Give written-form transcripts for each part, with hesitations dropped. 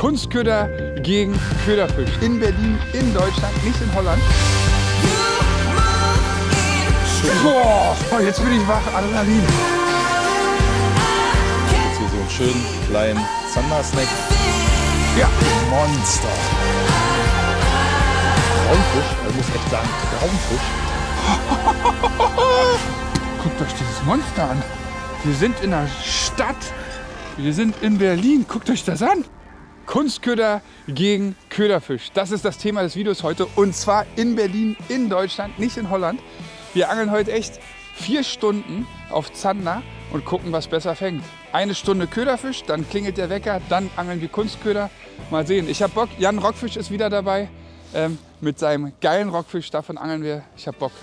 Kunstköder gegen Köderfisch. In Berlin, in Deutschland, nicht in Holland. Boah, jetzt bin ich wach, Adrenalin. Jetzt hier so einen schönen kleinen Zander-Snack. Ja. Monster. Raumfisch, ich muss echt sagen, Raumfisch. Guckt euch dieses Monster an. Wir sind in der Stadt. Wir sind in Berlin. Guckt euch das an. Kunstköder gegen Köderfisch. Das ist das Thema des Videos heute. Und zwar in Berlin, in Deutschland, nicht in Holland. Wir angeln heute echt 4 Stunden auf Zander und gucken, was besser fängt. 1 Stunde Köderfisch, dann klingelt der Wecker, dann angeln wir Kunstköder. Mal sehen. Ich habe Bock. Jan Rockfisch ist wieder dabei. Mit seinem geilen Rockfisch. Davon angeln wir. Ich habe Bock.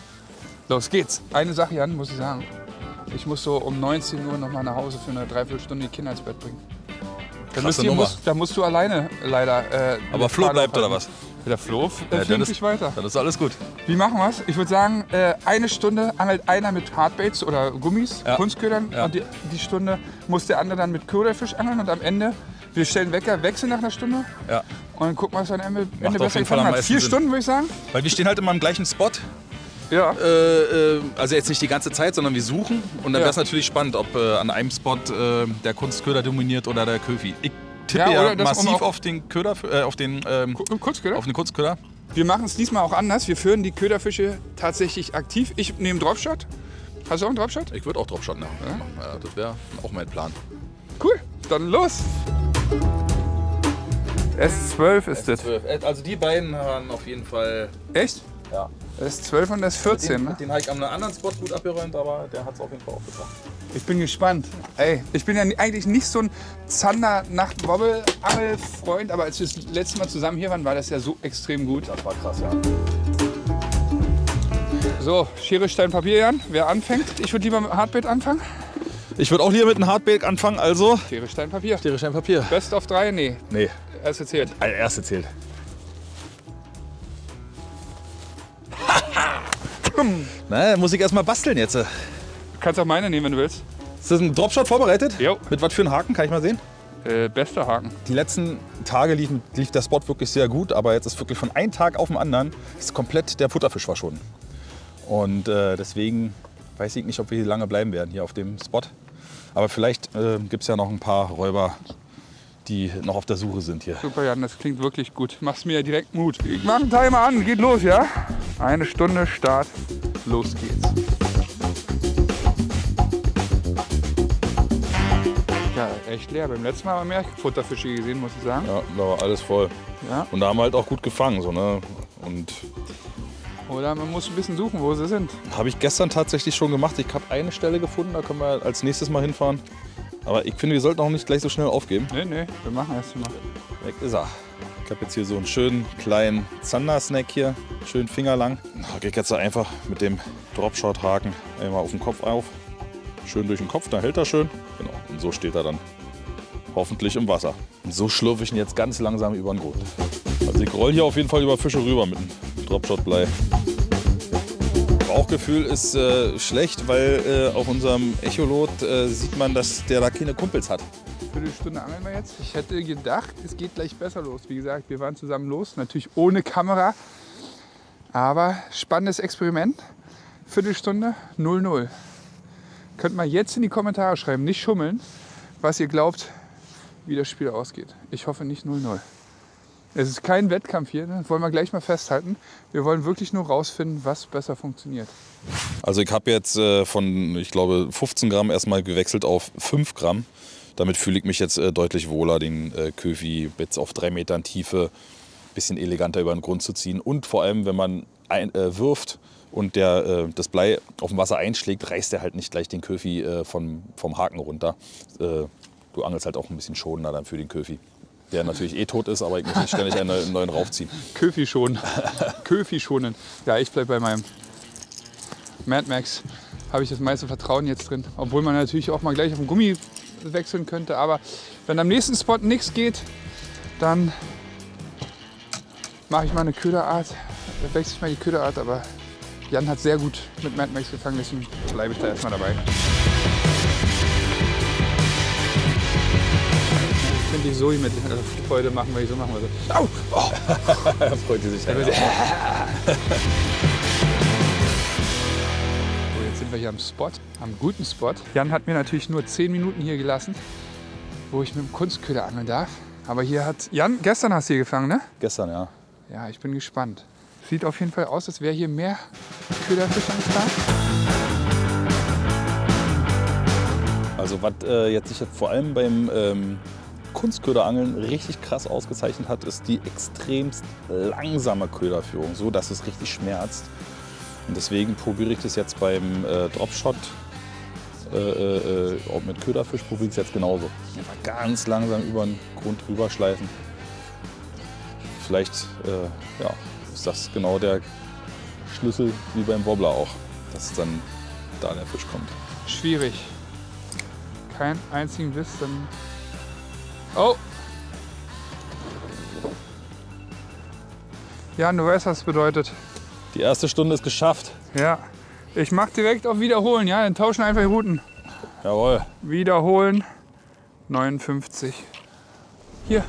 Los geht's. Eine Sache, Jan, muss ich sagen. Ich muss so um 19 Uhr noch mal nach Hause für eine Dreiviertelstunde die Kinder ins Bett bringen. Da musst du alleine leider. Aber Flo bleibt oder was? Der Flo fliegt sich weiter. Dann ist alles gut. Wie machen wir es? Ich würde sagen, 1 Stunde angelt einer mit Hardbaits oder Gummis, Ja. Kunstködern. Ja. Und die Stunde muss der andere dann mit Köderfisch angeln. Und am Ende, wir stellen Wecker, wechseln nach einer Stunde. Ja. Und dann gucken wir, was am Ende auf besser jeden Fall gefangen am hat. meisten 4 Sinn. Stunden, würde ich sagen. Weil wir stehen halt immer am gleichen Spot. Ja. Also jetzt nicht die ganze Zeit, sondern wir suchen. Und dann Ja. wäre es natürlich spannend, ob an einem Spot der Kunstköder dominiert oder der Köfi. Ich tippe Ja, ja, oder das massiv auch- auf den Köder, auf den Kunstköder? Kunstköder. Wir machen es diesmal auch anders. Wir führen die Köderfische tatsächlich aktiv. Ich nehme Dropshot. Hast du auch einen Dropshot? Ich würde auch Dropshot machen. Ja, das wäre auch mein Plan. Cool, dann los. S12 ist das. Also die beiden haben auf jeden Fall. Echt? Ja. S12 und S14, ne? Den habe ich an einem anderen Spot gut abgeräumt, aber der hat es auf jeden Fall auch gebracht. Ich bin gespannt. Ey, ich bin ja eigentlich nicht so ein Zander-Nacht-Wobbel-Angel-Freund, aber als wir das letzte Mal zusammen hier waren, war das ja so extrem gut. Das war krass, ja. So, Schere, Stein, Papier, Jan. Wer anfängt? Ich würde lieber mit Hardbait anfangen. Ich würde auch hier mit einem Hardbait anfangen, also. Schere, Stein, Papier. Schere, Stein, Papier. Best of 3? Nee, Nee, erst erzählt. der erste zählt. Na, muss ich erstmal basteln jetzt. Du kannst auch meine nehmen, wenn du willst. Ist das ein Dropshot vorbereitet? Jo. Mit was für einem Haken, kann ich mal sehen? Bester Haken. Die letzten Tage lief der Spot wirklich sehr gut, aber jetzt ist wirklich von einem Tag auf den anderen ist komplett der Futterfisch verschwunden. Und deswegen weiß ich nicht, ob wir hier lange bleiben werden hier auf dem Spot. Aber vielleicht gibt es ja noch ein paar Räuber, die noch auf der Suche sind hier. Super, Jan, das klingt wirklich gut. Machst mir ja direkt Mut. Ich mach einen Timer an, geht los, ja? 1 Stunde, Start, los geht's. Ja, echt leer. Beim letzten Mal haben wir mehr Futterfische gesehen, muss ich sagen. Ja, da war alles voll. Ja. Und da haben wir halt auch gut gefangen. So, ne? Und Oder man muss ein bisschen suchen, wo sie sind. habe ich gestern tatsächlich schon gemacht. Ich habe eine Stelle gefunden, da können wir als nächstes mal hinfahren. Aber ich finde, wir sollten auch nicht gleich so schnell aufgeben. Nee, wir machen erst mal. Weg ist er. Ich habe jetzt hier so einen schönen kleinen Zander-Snack hier, schön fingerlang. Da gehe ich jetzt einfach mit dem Dropshot-Haken einmal auf den Kopf auf. Schön durch den Kopf, da hält er schön. Genau, und so steht er dann hoffentlich im Wasser. Und so schlürfe ich ihn jetzt ganz langsam über den Grund. Also ich roll hier auf jeden Fall über Fische rüber mit dem Dropshot-Blei. Bauchgefühl ist schlecht, weil auf unserem Echolot sieht man, dass der da keine Kumpels hat. Viertelstunde angeln wir jetzt. Ich hätte gedacht, es geht gleich besser los. Wie gesagt, wir waren zusammen los, natürlich ohne Kamera. Aber spannendes Experiment. Viertelstunde 0-0. Könnt mal jetzt in die Kommentare schreiben, nicht schummeln, was ihr glaubt, wie das Spiel ausgeht. Ich hoffe nicht 0-0. Es ist kein Wettkampf hier, ne? Das wollen wir gleich mal festhalten. Wir wollen wirklich nur rausfinden, was besser funktioniert. Also ich habe jetzt von, ich glaube, 15 Gramm erstmal gewechselt auf 5 Gramm. Damit fühle ich mich jetzt deutlich wohler, den Köfi jetzt auf 3 Metern Tiefe ein bisschen eleganter über den Grund zu ziehen. Und vor allem, wenn man wirft und das Blei auf dem Wasser einschlägt, reißt er halt nicht gleich den Köfi vom Haken runter. Du angelst halt auch ein bisschen schonender dann für den Köfi. Der natürlich eh tot ist, aber ich muss nicht ständig einen neuen raufziehen. Köfi schonen. Köfi schonen. Ja, ich bleibe bei meinem Mad Max. Habe ich das meiste Vertrauen jetzt drin. Obwohl man natürlich auch mal gleich auf den Gummi wechseln könnte. Aber wenn am nächsten Spot nichts geht, dann mache ich mal eine Köderart. Da wechsle ich mal die Köderart. Aber Jan hat sehr gut mit Mad Max gefangen, deswegen bleibe ich da erstmal dabei. endlich so mit Freude machen, weil ich so machen würde. Au! Oh. Freut die sich ja. So, jetzt sind wir hier am Spot, am guten Spot. Jan hat mir natürlich nur 10 Minuten hier gelassen, wo ich mit dem Kunstköder angeln darf. Aber hier hat Jan, gestern hast du hier gefangen, ne? Gestern, ja. Ja, ich bin gespannt. Sieht auf jeden Fall aus, als wäre hier mehr Köderfisch am Start. Also was jetzt sich vor allem beim Kunstköderangeln richtig krass ausgezeichnet hat, ist die extremst langsame Köderführung, so dass es richtig schmerzt. Und deswegen probiere ich das jetzt beim Dropshot auch mit Köderfisch, probiere ich es jetzt genauso. Einfach ganz langsam über den Grund drüber schleifen. Vielleicht ja, ist das genau der Schlüssel wie beim Wobbler auch, dass dann da der Fisch kommt. Schwierig. Keinen einzigen Biss, dann... Oh! Jan, du weißt, was es bedeutet. Die erste Stunde ist geschafft. Ja. Ich mach direkt auf Wiederholen, ja? Dann tauschen einfach die Routen. Jawohl. Wiederholen. 59. Hier.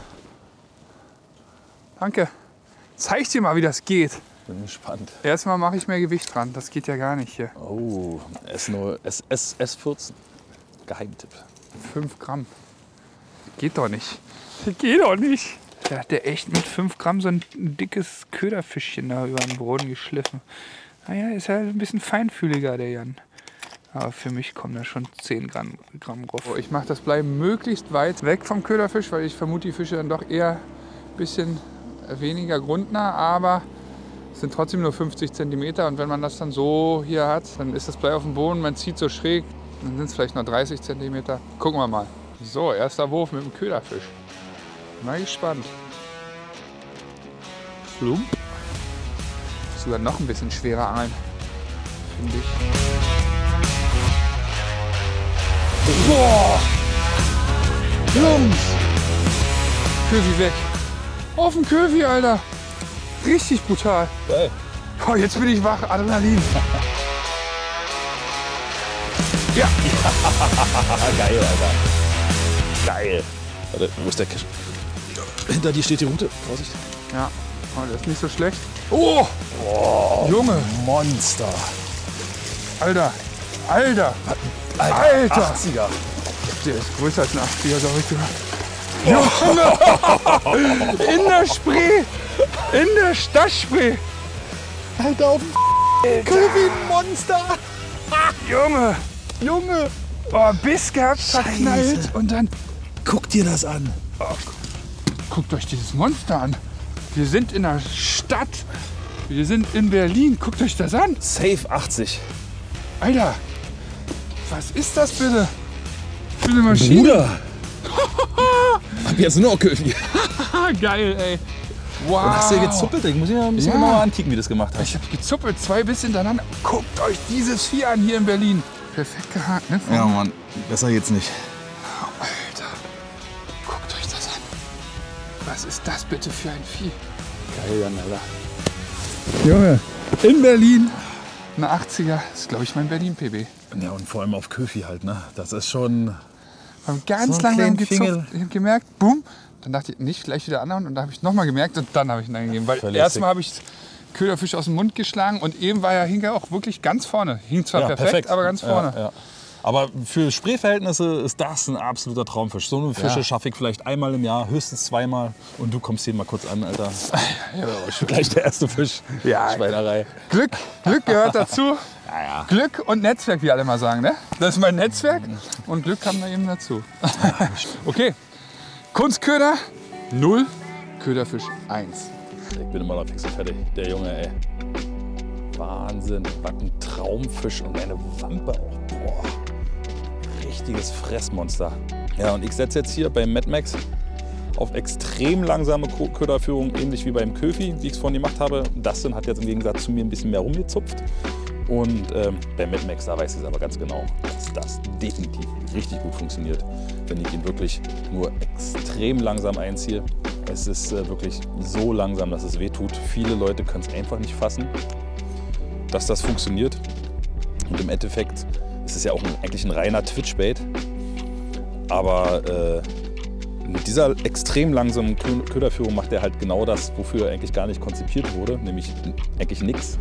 Danke. Zeig dir mal, wie das geht. Bin gespannt. Erstmal mache ich mehr Gewicht dran. Das geht ja gar nicht hier. Oh, S14. Geheimtipp. 5 Gramm. Geht doch nicht. Geht doch nicht. Da hat der echt mit 5 Gramm so ein dickes Köderfischchen da über den Boden geschliffen. Naja, ist ja ein bisschen feinfühliger, der Jan. Aber für mich kommen da schon 10 Gramm drauf. Ich mache das Blei möglichst weit weg vom Köderfisch, weil ich vermute, die Fische dann doch eher ein bisschen weniger grundnah, aber es sind trotzdem nur 50 cm. Und wenn man das dann so hier hat, dann ist das Blei auf dem Boden, man zieht so schräg, dann sind es vielleicht noch 30 cm. Gucken wir mal. So, erster Wurf mit dem Köderfisch. Mal gespannt. Plump. Sogar noch ein bisschen schwerer angeln, finde ich. Boah! Jungs! Köfi weg. Auf den Köfi, Alter! Richtig brutal. Geil. Oh, jetzt bin ich wach. Adrenalin. Ja! Geil, Alter. Geil. Warte, wo ist der Cache? Hinter dir steht die Route. Vorsicht. Ja, oh, das ist nicht so schlecht. Oh! Oh, Junge! Monster. Alter! Alter! Alter! 80er. Der ist größer als ein 80er, sag ich sogar. Junge! In der Spree! In der Stadtspree! Alter, auf dem Köfi-Monster! Junge! Junge! Oh, Biss gehabt, verknallt und dann... Guck dir das an. Oh, guckt euch dieses Monster an. Wir sind in der Stadt. Wir sind in Berlin. Guckt euch das an. Safe 80. Alter, was ist das bitte? Für eine Maschine? Bruder! Hab jetzt nur Köfi. Geil, ey. Wow. Und hast du gezuppelt? Ich muss ihn ein bisschen genauer ankicken, wie du das gemacht hast. Ich hab gezuppelt, 2 Biss hintereinander. Guckt euch dieses Vieh an hier in Berlin. Perfekt gehakt, ne? Ja, Mann. Besser geht's nicht. Alter, guckt euch das an. Was ist das bitte für ein Vieh? Geil, Jan, Alter. Junge, in Berlin. Eine 80er, das ist glaube ich mein Berlin-PB. Ja, und vor allem auf Köfi halt, ne? Das ist schon... Wir haben ganz So einen langsam kleinen gezupft. Ich habe gemerkt, bumm. Dann dachte ich, nicht gleich wieder anhauen. Und da habe ich nochmal gemerkt und dann habe ich ihn eingegeben. Weil Völlig erstmal habe ich Köderfisch aus dem Mund geschlagen und eben hing er auch wirklich ganz vorne. Hing zwar perfekt, aber ganz vorne. Ja. Aber für Spreeverhältnisse ist das ein absoluter Traumfisch. So eine Fische schaffe ich vielleicht einmal im Jahr, höchstens zweimal. Und du kommst hier mal kurz an, Alter. Ja, gleich der erste Fisch. Ja, Schweinerei. Glück gehört dazu. Ja. Glück und Netzwerk, wie alle mal sagen. Ne? Das ist mein Netzwerk und Glück kam da eben dazu. Okay, Kunstköder 0, Köderfisch 1. Ich bin immer noch fix und fertig. Der Junge, ey. Wahnsinn. Was ein Traumfisch und eine Wampe auch. Boah. Richtiges Fressmonster. Ja, und ich setze jetzt hier beim Mad Max auf extrem langsame Köderführung, ähnlich wie beim Köfi, wie ich es vorhin gemacht habe. Dustin hat jetzt im Gegensatz zu mir ein bisschen mehr rumgezupft. Und bei Mad Max, da weiß ich es aber ganz genau, dass das definitiv richtig gut funktioniert, wenn ich ihn wirklich nur extrem langsam einziehe. Es ist wirklich so langsam, dass es wehtut. Viele Leute können es einfach nicht fassen, dass das funktioniert. Und im Endeffekt ist es ja auch eigentlich ein reiner Twitch-Bait. Aber Mit dieser extrem langsamen Köderführung macht er halt genau das, wofür er eigentlich gar nicht konzipiert wurde, nämlich eigentlich nichts.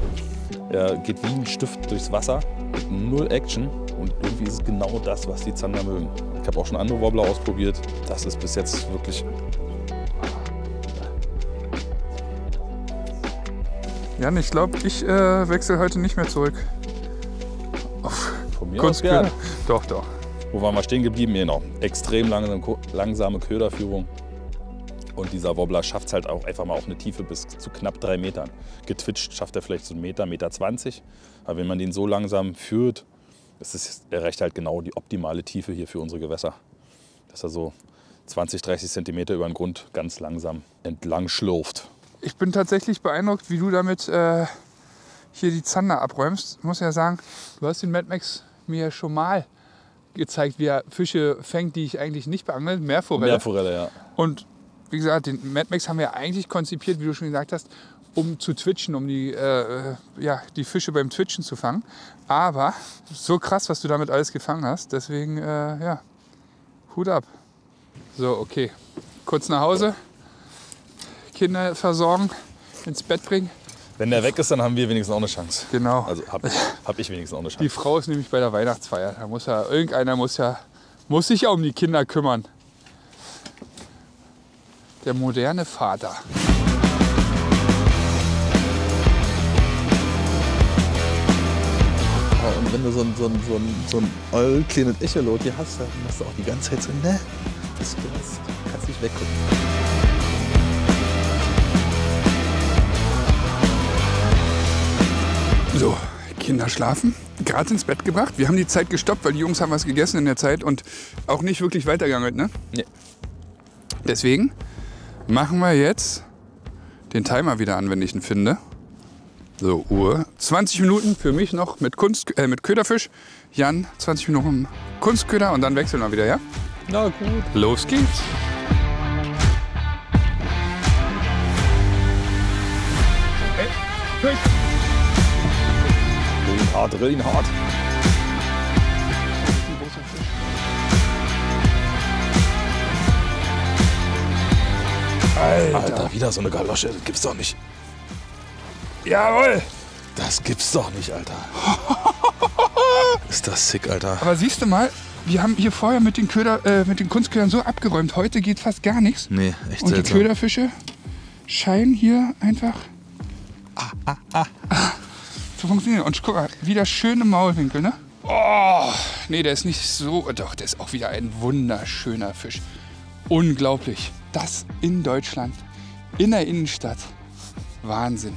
Er geht wie ein Stift durchs Wasser mit null Action und irgendwie ist es genau das, was die Zander mögen. Ich habe auch schon andere Wobbler ausprobiert. Das ist bis jetzt wirklich... Jan, ich glaube, ich wechsle heute nicht mehr zurück. Von mir aus gerne. Doch, doch. Wo waren wir stehen geblieben? Genau. Extrem langsame Köderführung. Und dieser Wobbler schafft es halt auch einfach mal auf eine Tiefe bis zu knapp 3 Metern. Getwitcht schafft er vielleicht so 1 Meter, 1,20 Meter. Aber wenn man den so langsam führt, erreicht halt genau die optimale Tiefe hier für unsere Gewässer. Dass er so 20, 30 Zentimeter über den Grund ganz langsam entlang schlurft. Ich bin tatsächlich beeindruckt, wie du damit hier die Zander abräumst. Ich muss ja sagen, du hast den Mad Max mir schon mal gezeigt, wie er Fische fängt, die ich eigentlich nicht beangle. Meerforelle. Meerforelle, ja. Und wie gesagt, den Mad Max haben wir eigentlich konzipiert, wie du schon gesagt hast, um zu twitchen, um die Fische beim Twitchen zu fangen. Aber so krass, was du damit alles gefangen hast. Deswegen, ja, Hut ab. So, okay. Kurz nach Hause. Kinder versorgen, ins Bett bringen. Wenn der weg ist, dann haben wir wenigstens auch eine Chance. Genau. Also hab ich wenigstens auch eine Chance. Die Frau ist nämlich bei der Weihnachtsfeier. Da muss ja, irgendeiner muss sich ja um die Kinder kümmern. Der moderne Vater. Und wenn du so ein oll kleines Echolot hier hast, dann hast du auch die ganze Zeit so, ne, das kannst nicht weggucken. So, Kinder schlafen, gerade ins Bett gebracht. Wir haben die Zeit gestoppt, weil die Jungs haben was gegessen in der Zeit und auch nicht wirklich weitergeangelt, ne? Nee. Deswegen machen wir jetzt den Timer wieder an, wenn ich ihn finde. So, Uhr. 20 Minuten für mich noch mit Köderfisch. Jan, 20 Minuten Kunstköder und dann wechseln wir wieder, ja? Na gut. Los geht's. Hey, Drilling hart. Alter, wieder so eine Galosche, das gibt's doch nicht. Jawohl! Das gibt's doch nicht, Alter. Ist das sick, Alter. Aber siehst du mal, wir haben hier vorher mit den Kunstködern so abgeräumt. Heute geht fast gar nichts. Nee, echt Und die seltsam. Köderfische scheinen hier einfach zu funktionieren. Und guck mal, wieder schöne Maulwinkel, ne? Oh, nee, der ist nicht so. Doch, der ist auch wieder ein wunderschöner Fisch. Unglaublich. Das in Deutschland, in der Innenstadt. Wahnsinn.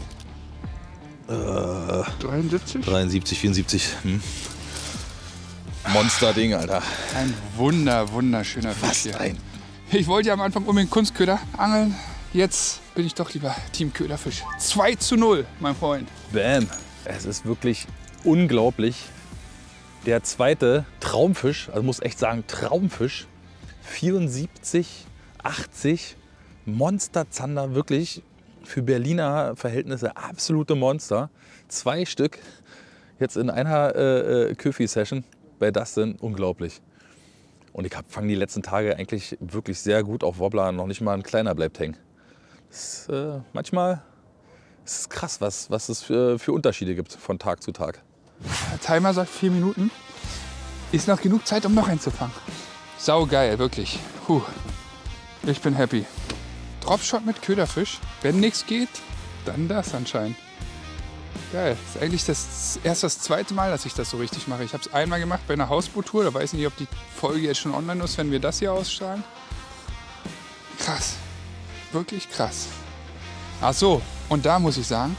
73? 73, 74. Monster-Ding, Alter. Ein wunderschöner Fisch Was hier. ein... Ich wollte ja am Anfang um den Kunstköder angeln. Jetzt bin ich doch lieber Team Köderfisch. 2:0, mein Freund. Bam. Es ist wirklich unglaublich. Der zweite Traumfisch, also muss echt sagen Traumfisch, 74, 80, Monsterzander, wirklich für Berliner Verhältnisse absolute Monster. 2 Stück jetzt in einer Köfi-Session bei Dustin, unglaublich. Und ich fange die letzten Tage eigentlich wirklich sehr gut auf Wobbler, noch nicht mal ein kleiner bleibt hängen. Das, manchmal ist es krass, was es für Unterschiede gibt von Tag zu Tag. Der Timer sagt 4 Minuten. Ist noch genug Zeit, um noch einen zu fangen. Sau geil, wirklich. Puh. Ich bin happy. Dropshot mit Köderfisch. Wenn nichts geht, dann das anscheinend. Geil. Das ist eigentlich das zweite Mal, dass ich das so richtig mache. Ich habe es einmal gemacht bei einer Hausboottour. Da weiß ich nicht, ob die Folge jetzt schon online ist, wenn wir das hier ausstrahlen. Krass. Wirklich krass. Ach so, und da muss ich sagen,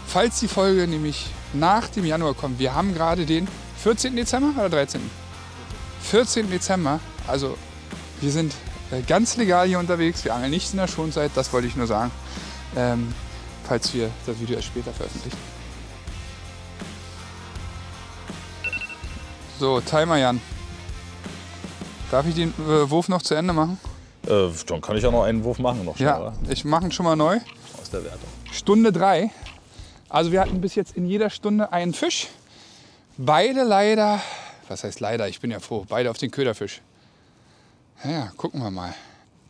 falls die Folge nämlich nach dem Januar kommt, wir haben gerade den 14. Dezember oder 13.? 14. Dezember, also wir sind ganz legal hier unterwegs, wir angeln nicht in der Schonzeit, das wollte ich nur sagen, falls wir das Video erst später veröffentlichen. So, Timer Jan. Darf ich den Wurf noch zu Ende machen? Dann kann ich ja noch einen Wurf machen. Noch Ja, oder? ich mache ihn schon mal neu. Aus der Wertung. Stunde 3. Also wir hatten bis jetzt in jeder Stunde einen Fisch. Beide leider, was heißt leider, ich bin ja froh, beide auf den Köderfisch. Ja, gucken wir mal.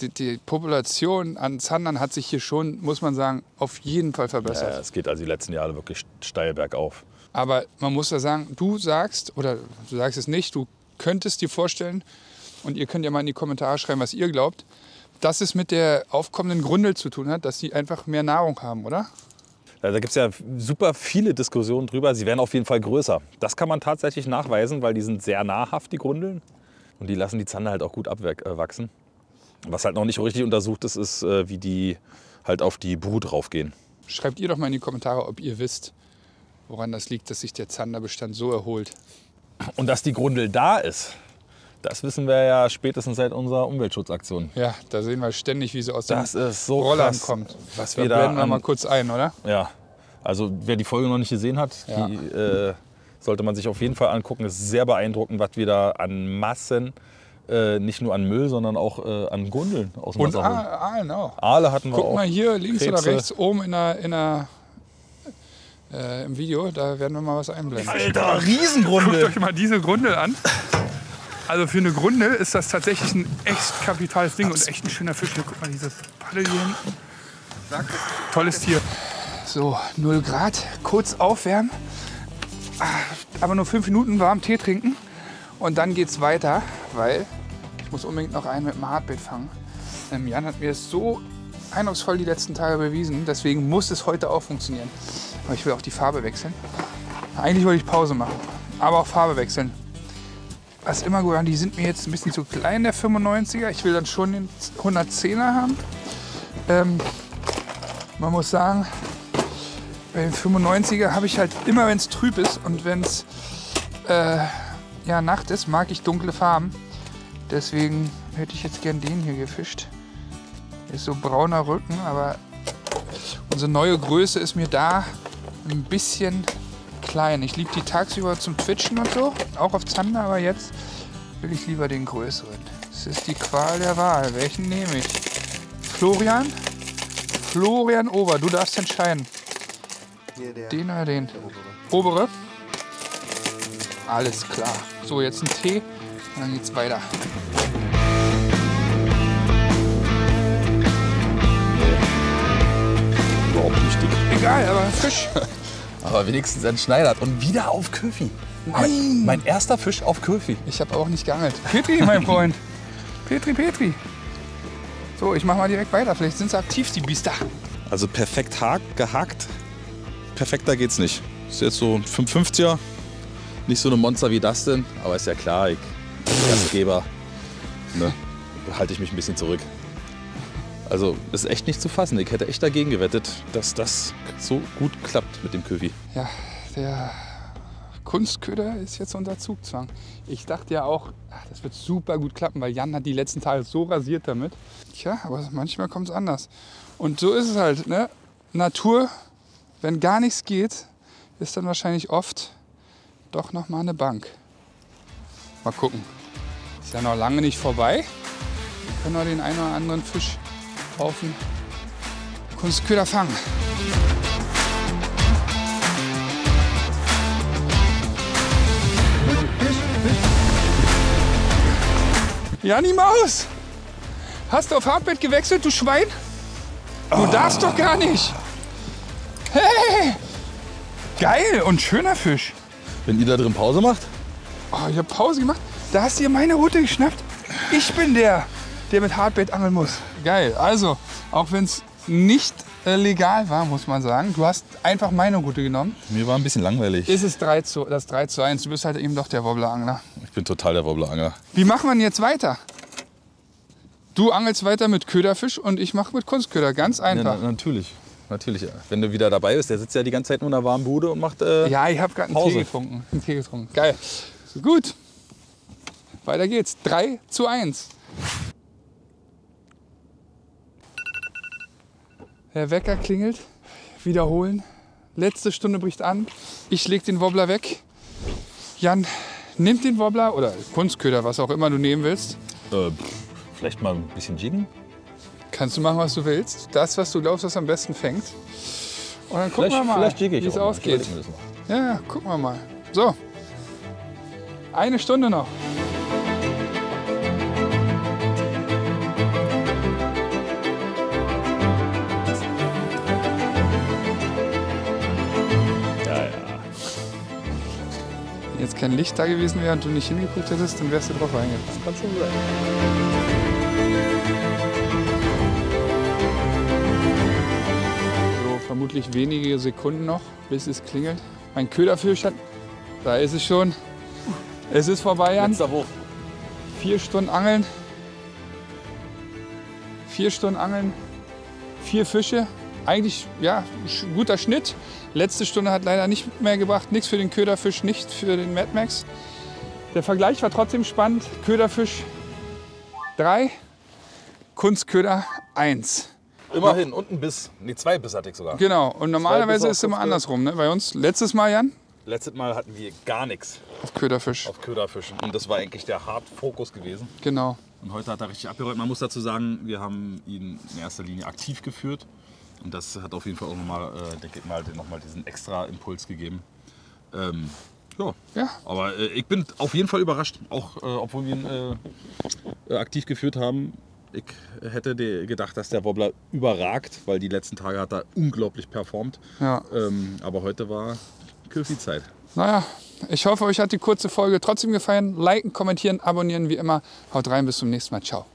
die Population an Zandern hat sich hier schon, muss man sagen, auf jeden Fall verbessert. Ja, es geht also die letzten Jahre wirklich steil bergauf. Aber man muss ja sagen, du sagst es nicht, du könntest dir vorstellen, und ihr könnt ja mal in die Kommentare schreiben, was ihr glaubt, dass es mit der aufkommenden Grundel zu tun hat, dass sie einfach mehr Nahrung haben, oder? Da gibt es ja super viele Diskussionen drüber. Sie werden auf jeden Fall größer. Das kann man tatsächlich nachweisen, weil die sind sehr nahrhaft, die Grundeln. Und die lassen die Zander halt auch gut abwachsen. Was halt noch nicht richtig untersucht ist, ist, wie die halt auf die Brut raufgehen. Schreibt ihr doch mal in die Kommentare, ob ihr wisst, woran das liegt, dass sich der Zanderbestand so erholt. Und dass die Grundel da ist, das wissen wir ja spätestens seit unserer Umweltschutzaktion. Ja, da sehen wir ständig, wie sie aus den Das ist so Rollern krass, kommt. was Da wir blenden wir da mal kurz ein, oder? Ja, also wer die Folge noch nicht gesehen hat, Ja. die sollte man sich auf jeden Fall angucken. Es ist sehr beeindruckend, was wir da an Massen, nicht nur an Müll, sondern auch an Grundeln aus dem Und Wasser holen. Aalen auch. Aale hatten wir Guck auch. mal hier links Krebse. oder rechts oben im Video, da werden wir mal was einblenden. Alter, Guckt Riesengrundel! euch mal diese Grundel an. Also für eine Grundel ist das tatsächlich ein echt kapitales Ding und echt ein schöner Fisch. Hier, guck mal, dieses Paddel hier hinten. Tolles Tier. So, 0 Grad, kurz aufwärmen. Aber nur 5 Minuten warm Tee trinken. Und dann geht's weiter, weil ich muss unbedingt noch einen mit dem Hardbait fangen. Jan hat mir das so eindrucksvoll die letzten Tage bewiesen. Deswegen muss es heute auch funktionieren. Aber ich will auch die Farbe wechseln. Eigentlich wollte ich Pause machen, aber auch Farbe wechseln. Was immer gut an, die sind mir jetzt ein bisschen zu klein, der 95er. Ich will dann schon den 110er haben. Man muss sagen, bei dem 95er habe ich halt immer, wenn es trüb ist und wenn es Nacht ist, mag ich dunkle Farben. Deswegen hätte ich jetzt gern den hier gefischt. Der ist so brauner Rücken, aber unsere neue Größe ist mir da ein bisschen klein. Ich liebe die tagsüber zum Twitchen und so, auch auf Zander, aber jetzt will ich lieber den größeren. Das ist die Qual der Wahl. Welchen nehme ich? Florian Ober, du darfst entscheiden. Hier, Den oder den? Obere? Alles klar. So, jetzt ein Tee und dann geht's weiter. Überhaupt nicht dick. Egal, aber Fisch. Aber wenigstens entschneidert. Und wieder auf Köfi. Nein. Mein erster Fisch auf Köfi. Ich habe auch nicht geangelt. Petri, mein Freund. Petri. So, ich mache mal direkt weiter. Vielleicht sind sie aktiv, die Biester. Also perfekt gehakt. Perfekter geht's nicht. Ist jetzt so ein 550er. Nicht so eine Monster wie das denn. Aber ist ja klar, Gastgeber. Ne? Da halte ich mich ein bisschen zurück. Also ist echt nicht zu fassen. Ich hätte echt dagegen gewettet, dass das so gut klappt mit dem Köfi. Ja, der Kunstköder ist jetzt unter Zugzwang. Ich dachte ja auch, das wird super gut klappen, weil Jan hat die letzten Tage so rasiert damit. Tja, aber manchmal kommt es anders. Und so ist es halt, ne? Natur, wenn gar nichts geht, ist dann wahrscheinlich oft doch noch mal eine Bank. Mal gucken. Ist ja noch lange nicht vorbei. Wir können noch den einen oder anderen Fisch auf den Kunstköder fangen. Jani Maus! Hast du auf Hardbait gewechselt, du Schwein? Du darfst doch gar nicht! Hey! Geil und schöner Fisch. Wenn ihr da drin Pause macht? Oh, ich habe Pause gemacht. Da hast du dir meine Route geschnappt. Ich bin der mit Hardbait angeln muss. Geil. Also, auch wenn es nicht legal war, muss man sagen. Du hast einfach meine Route genommen. Mir war ein bisschen langweilig. Ist es das 3:1. Du bist halt eben doch der Wobblerangler. Ich bin total der Wobblerangler. Wie machen wir denn jetzt weiter? Du angelst weiter mit Köderfisch und ich mache mit Kunstköder. Ganz einfach. Ja, natürlich. Ja. Wenn du wieder dabei bist, der sitzt ja die ganze Zeit nur in der warmen Bude und macht Ja, ich habe gerade einen Tee getrunken. Geil. So, gut. Weiter geht's. 3:1. Der Wecker klingelt. Wiederholen. Letzte Stunde bricht an. Ich leg den Wobbler weg. Jan nimmt den Wobbler oder Kunstköder, was auch immer du nehmen willst. Vielleicht mal ein bisschen jiggen. Kannst du machen, was du willst. Das, was du glaubst, was am besten fängt. Und dann gucken wir mal, wie es ausgeht. Ja, gucken wir mal. So, 1 Stunde noch. kein Licht da gewesen wäre und du nicht hingeguckt hättest, dann wärst du drauf eingegangen. Das kann schon sein. So vermutlich wenige Sekunden noch, bis es klingelt. Mein Köderfisch hat, da ist es schon. Es ist vorbei, Jan. Letzter Wurf. 4 Stunden Angeln. 4 Stunden Angeln. 4 Fische. Eigentlich, ja, guter Schnitt. Letzte Stunde hat leider nicht mehr gebracht. Nichts für den Köderfisch, nichts für den Mad Max. Der Vergleich war trotzdem spannend. Köderfisch 3, Kunstköder 1. Immerhin. Und ein Biss. Nee, 2 Biss hatte ich sogar. Genau. Und normalerweise Bisse ist es auf immer Kunstköder. andersrum. Ne? Bei uns letztes Mal, Jan, Letztes Mal hatten wir gar nichts auf Köderfisch. auf Köderfischen. Und das war eigentlich der Hard-Fokus gewesen. Genau. Und heute hat er richtig abgeräumt. Man muss dazu sagen, wir haben ihn in erster Linie aktiv geführt. Und das hat auf jeden Fall auch nochmal, denke ich mal, nochmal diesen extra Impuls gegeben. Ja. Ja. Aber ich bin auf jeden Fall überrascht, auch obwohl wir ihn aktiv geführt haben. Ich hätte gedacht, dass der Wobbler überragt, weil die letzten Tage hat er unglaublich performt. Ja. Aber heute war Köfi-Zeit. Naja, ich hoffe, euch hat die kurze Folge trotzdem gefallen. Liken, kommentieren, abonnieren wie immer. Haut rein, bis zum nächsten Mal. Ciao.